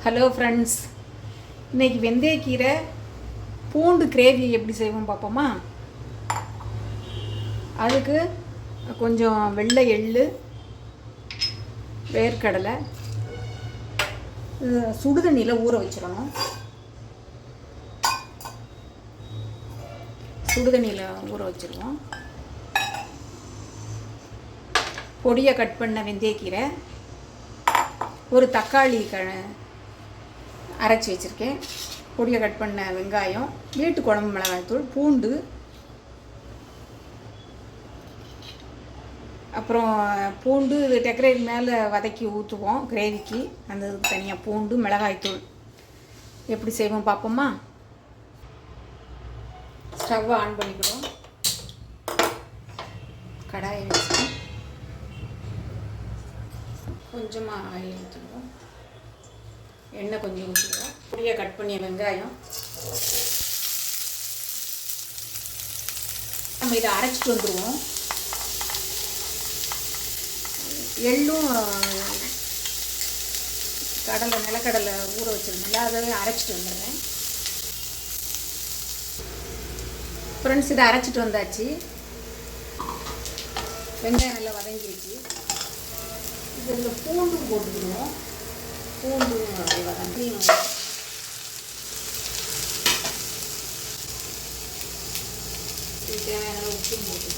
Hello friends, இன்றைக்கி வெந்தயக்கீரை பூண்டு gravy எப்படி செய்வோம் பார்ப்போமா? அதுக்கு கொஞ்சம் வெள்ளை எள்ளு, வேர்க்கடலை சுடுதண்ணியில் ஊற வச்சிடணும். சுடுதண்ணியில் ஊற வச்சுருவோம். பொடியை கட் பண்ண வெந்தயக்கீரை, ஒரு தக்காளி அரைச்சி வச்சுருக்கேன், பொடியை கட் பண்ண வெங்காயம், வீட்டு குழம்பு மிளகாய்த்தூள், பூண்டு, அப்புறம் பூண்டு டெக்கரேட் மேலே வதக்கி ஊற்றுவோம் கிரேவிக்கு. அந்த இதுக்கு தனியாக பூண்டு மிளகாய்த்தூள். எப்படி செய்வோம் பார்ப்போமா? ஸ்டவ்வை ஆன் பண்ணிக்கிறோம். கடாயை வச்சு கொஞ்சமாக ஆயில் ஊற்றிடுவோம். எண்ணெய் கொஞ்சம் ஊற்றிடுவோம். பொடியை கட் பண்ணிய வெங்காயம், நம்ம இதை அரைச்சிட்டு வந்துடுவோம். எள்ளும் நிலக்கடலை ஊற வச்சுருந்தோம்ல, அதை அரைச்சிட்டு வந்துடுறேன். ஃப்ரெண்ட்ஸ், இதை அரைச்சிட்டு வந்தாச்சு. வெங்காயம் நல்லா வதங்கிடுச்சு. இதில் பூண்டும் போட்டுக்கிடுவோம். பூண்டும் அப்படியே வதங்கி தேவையான உப்பும் போட்டு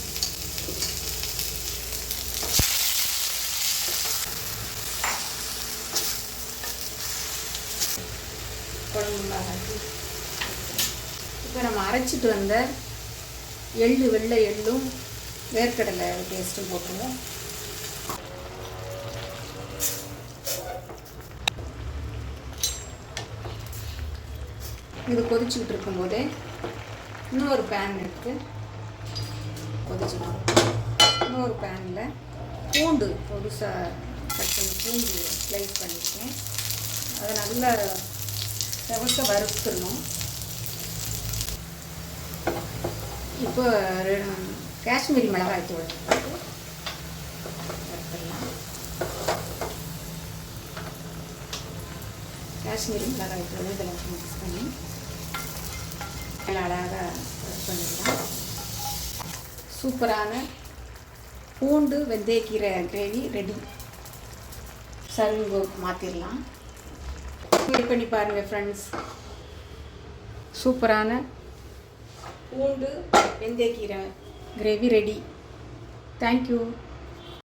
குழம்பு மிளகாய். இப்போ நம்ம அரைச்சிட்டு வந்த வெள்ளை எள்ளும் வேர்க்கடலை பேஸ்ட்டும் போட்டுருவோம். இது கொதிச்சுக்கிட்டு இருக்கும்போதே இன்னொரு பேன் எடுத்து கொதிச்சுக்கணும். இன்னொரு பேனில் பூண்டு பொடிசாக கட் பண்ணி பூண்டு ஸ்லைஸ் பண்ணியிருக்கேன். அதை நல்லா செவக்க வறுத்துடணும். இப்போ காஷ்மீரி மிளகாய் தூள் வறுத்துடலாம். காஷ்மீரி மிளகாய் தூள் இதில் மிக்ஸ் பண்ணி நல்லா அழகாக பண்ணிடலாம். சூப்பரான பூண்டு வெந்தயக்கீரை கிரேவி ரெடி. சர்விங் பவுலுக்கு மாற்றிடலாம். ட்ரை பண்ணி பாருங்கள் ஃப்ரெண்ட்ஸ். சூப்பரான பூண்டு வெந்தயக்கீரை கிரேவி ரெடி. தேங்க்யூ.